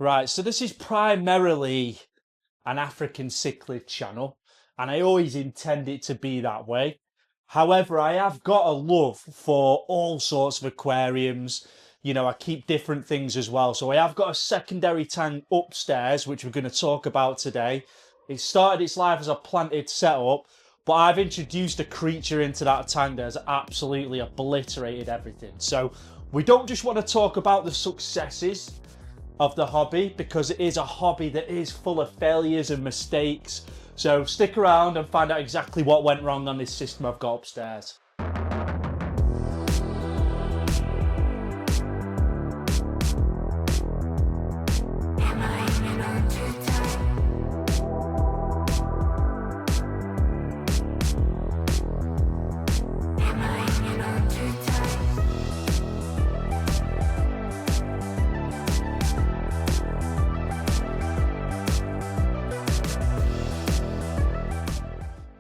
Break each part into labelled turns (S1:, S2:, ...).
S1: Right, so this is primarily an African cichlid channel, and I always intend it to be that way. However, I have got a love for all sorts of aquariums. You know, I keep different things as well. So I have got a secondary tank upstairs, which we're going to talk about today. It started its life as a planted setup, but I've introduced a creature into that tank that has absolutely obliterated everything. So we don't just want to talk about the successes of the hobby, because it is a hobby that is full of failures and mistakes. So stick around and find out exactly what went wrong on this system I've got upstairs.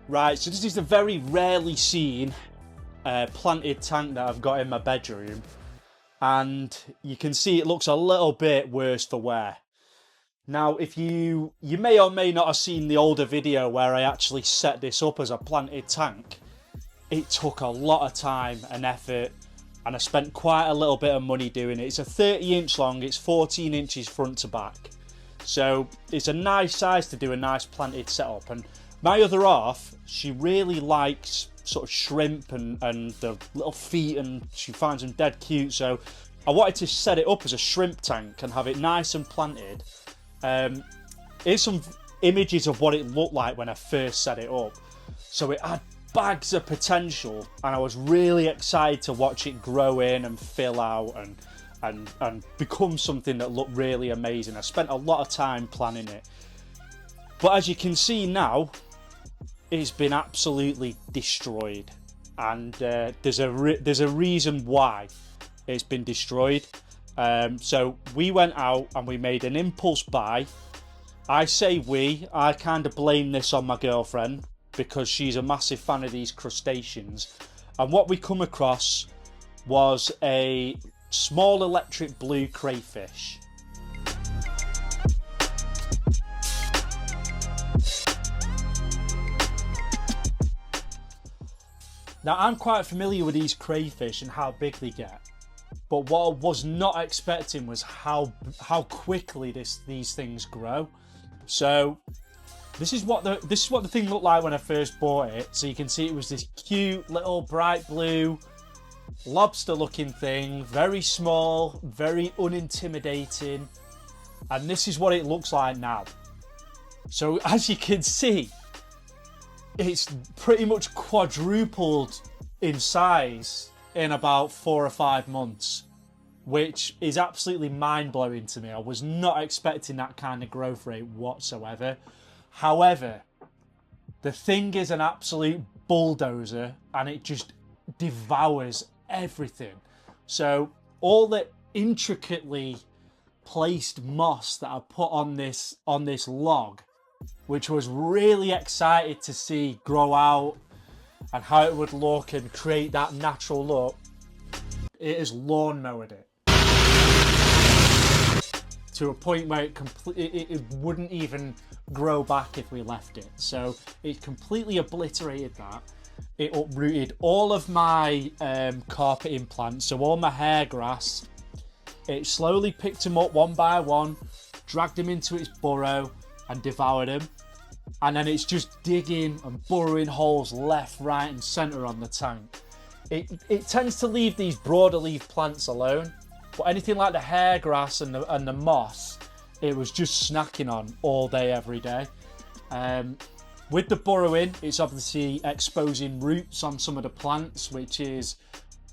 S1: Right, so this is a very rarely seen planted tank that I've got in my bedroom, and you can see it looks a little bit worse for wear. Now, if you may or may not have seen the older video where I actually set this up as a planted tank. It took a lot of time and effort, and I spent quite a little bit of money doing it. It's a 30-inch long, it's 14 inches front to back. So it's a nice size to do a nice planted setup. And my other half, she really likes sort of shrimp and the little feet, and she finds them dead cute. So I wanted to set it up as a shrimp tank and have it nice and planted. Here's some images of what it looked like when I first set it up. So it had bags of potential, and I was really excited to watch it grow in and fill out and become something that looked really amazing. I spent a lot of time planning it. But as you can see now, it's been absolutely destroyed, and there's a reason why it's been destroyed. So we went out and we made an impulse buy. I say we, I kind of blame this on my girlfriend, because she's a massive fan of these crustaceans. And what we come across was a small electric blue crayfish. Now, I'm quite familiar with these crayfish and how big they get, but what I was not expecting was how quickly these things grow. So this is what the thing looked like when I first bought it. So you can see it was this cute little bright blue lobster looking thing, very small, very unintimidating, and this is what it looks like now. So as you can see, it's pretty much quadrupled in size in about 4 or 5 months, which is absolutely mind-blowing to me. I was not expecting that kind of growth rate whatsoever. However, the thing is an absolute bulldozer, and it just devours everything. So all the intricately placed moss that I put on this log, which was really excited to see grow out and how it would look and create that natural look, it has lawnmowed it to a point where it wouldn't even grow back if we left it. So it completely obliterated that. It uprooted all of my carpeting plants, so all my hair grass. It slowly picked them up one by one, dragged them into its burrow and devoured them. And then it's just digging and burrowing holes left, right and centre on the tank. It tends to leave these broader leaf plants alone, but anything like the hair grass and the moss, it was just snacking on all day, every day. With the burrowing, it's obviously exposing roots on some of the plants, which is,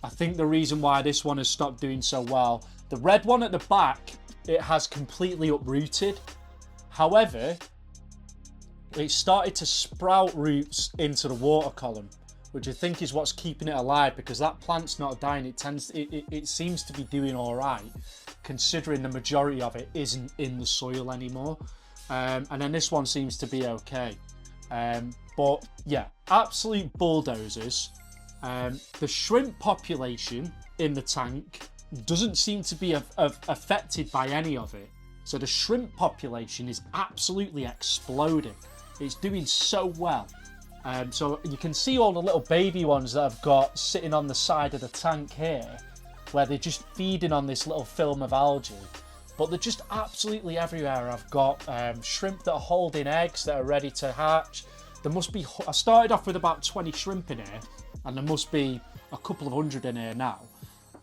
S1: I think, the reason why this one has stopped doing so well. The red one at the back, it has completely uprooted. However, it started to sprout roots into the water column, which I think is what's keeping it alive, because that plant's not dying. It seems to be doing all right, considering the majority of it isn't in the soil anymore. And then this one seems to be okay. But yeah, absolute bulldozers. The shrimp population in the tank doesn't seem to be affected by any of it. So the shrimp population is absolutely exploding. It's doing so well. So you can see all the little baby ones that I've got sitting on the side of the tank here, where they're just feeding on this little film of algae. But they're just absolutely everywhere. I've got shrimp that are holding eggs that are ready to hatch. There must be, I started off with about 20 shrimp in here, and there must be a couple of hundred in here now.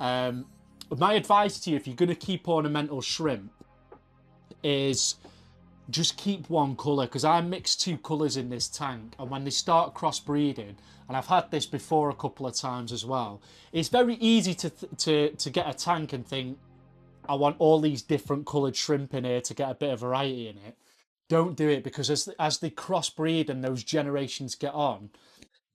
S1: My advice to you, if you're going to keep ornamental shrimp, is just keep one colour, because I mix 2 colours in this tank, and when they start crossbreeding, and I've had this before a couple of times as well, it's very easy to get a tank and think, I want all these different coloured shrimp in here to get a bit of variety in it. Don't do it, because as they crossbreed and those generations get on,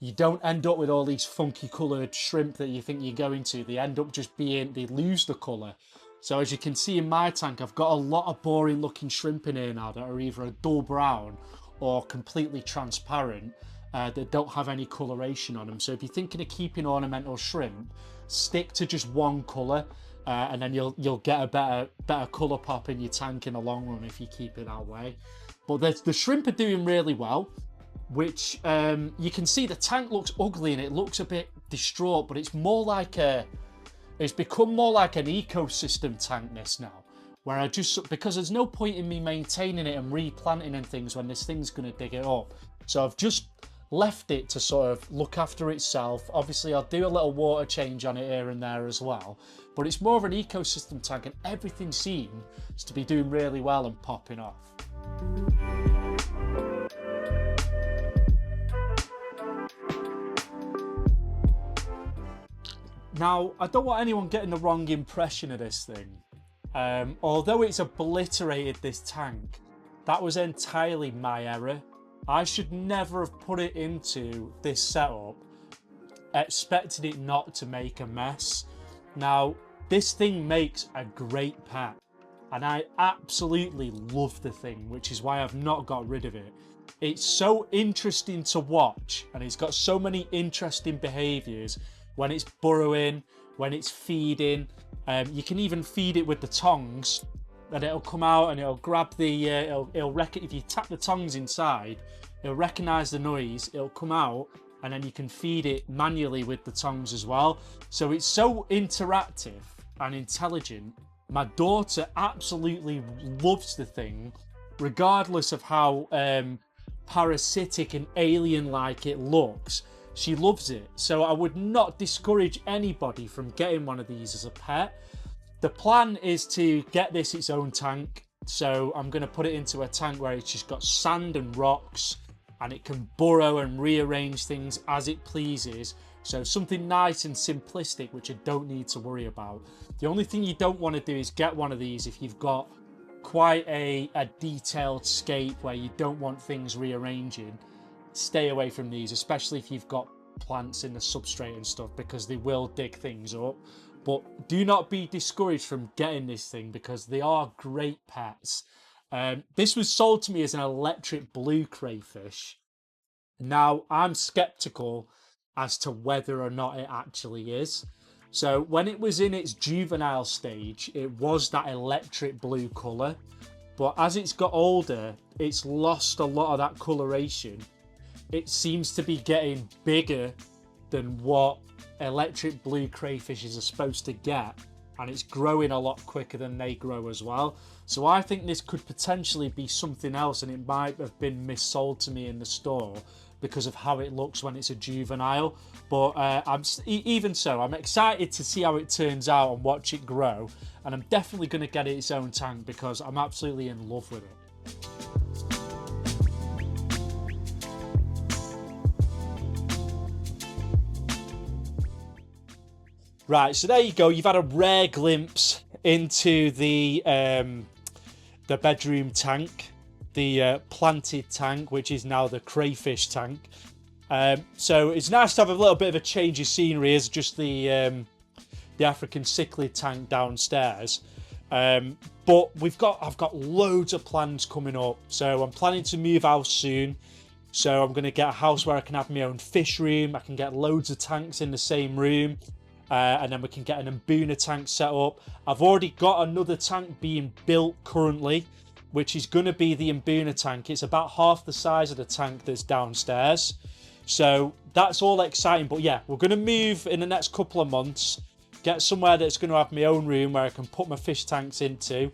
S1: you don't end up with all these funky coloured shrimp that you think you're going to. They end up just being, they lose the colour. So as you can see in my tank, I've got a lot of boring looking shrimp in here now that are either a dull brown or completely transparent, that don't have any coloration on them. So if you're thinking of keeping ornamental shrimp, stick to just one colour. And then you'll get a better colour pop in your tank in the long run if you keep it that way. But the shrimp are doing really well, which you can see the tank looks ugly and it looks a bit distraught, but it's more like it's become more like an ecosystem tank this now, where I just, because there's no point in me maintaining it and replanting and things when this thing's going to dig it up. So I've just left it to sort of look after itself. Obviously I'll do a little water change on it here and there as well, but it's more of an ecosystem tank, and everything seems to be doing really well and popping off. Now, I don't want anyone getting the wrong impression of this thing. Although it's obliterated this tank, that was entirely my error. I should never have put it into this setup expecting it not to make a mess. Now, this thing makes a great pet, and I absolutely love the thing, which is why I've not got rid of it. It's so interesting to watch, and it's got so many interesting behaviours when it's burrowing, when it's feeding. You can even feed it with the tongs, and it'll come out and it'll grab the, if you tap the tongs inside, it'll recognise the noise, it'll come out, and then you can feed it manually with the tongs as well. So it's so interactive and intelligent. My daughter absolutely loves the thing, regardless of how parasitic and alien-like it looks. She loves it. So I would not discourage anybody from getting one of these as a pet. The plan is to get this its own tank. So I'm going to put it into a tank where it's just got sand and rocks, and it can burrow and rearrange things as it pleases. So something nice and simplistic, which I don't need to worry about. The only thing you don't want to do is get one of these if you've got quite a detailed scape where you don't want things rearranging. Stay away from these, especially if you've got plants in the substrate and stuff, because they will dig things up. But do not be discouraged from getting this thing, because they are great pets. This was sold to me as an electric blue crayfish. Now, I'm skeptical as to whether or not it actually is. So when it was in its juvenile stage, it was that electric blue colour. But as it's got older, it's lost a lot of that coloration. It seems to be getting bigger than what electric blue crayfishes are supposed to get, and it's growing a lot quicker than they grow as well. So I think this could potentially be something else, and it might have been missold to me in the store because of how it looks when it's a juvenile. But even so, I'm excited to see how it turns out and watch it grow, and I'm definitely going to get it its own tank because I'm absolutely in love with it. Right, so there you go. You've had a rare glimpse into the bedroom tank, the planted tank, which is now the crayfish tank. So it's nice to have a little bit of a change of scenery as just the African cichlid tank downstairs. But I've got loads of plans coming up. So I'm planning to move house soon. So I'm going to get a house where I can have my own fish room. I can get loads of tanks in the same room. and then we can get an Mbuna tank set up. I've already got another tank being built currently, which is going to be the Mbuna tank. It's about half the size of the tank that's downstairs. So that's all exciting. But yeah, we're going to move in the next couple of months, get somewhere that's going to have my own room where I can put my fish tanks into.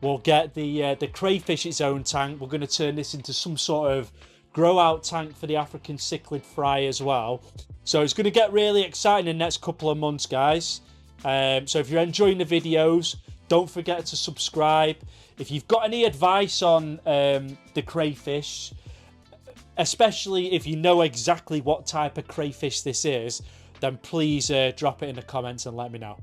S1: We'll get the Crayfish its own tank. We're going to turn this into some sort of grow out tank for the African cichlid fry as well. So it's going to get really exciting in the next couple of months, guys. So if you're enjoying the videos, don't forget to subscribe. If you've got any advice on the crayfish, especially if you know exactly what type of crayfish this is, then please drop it in the comments and let me know.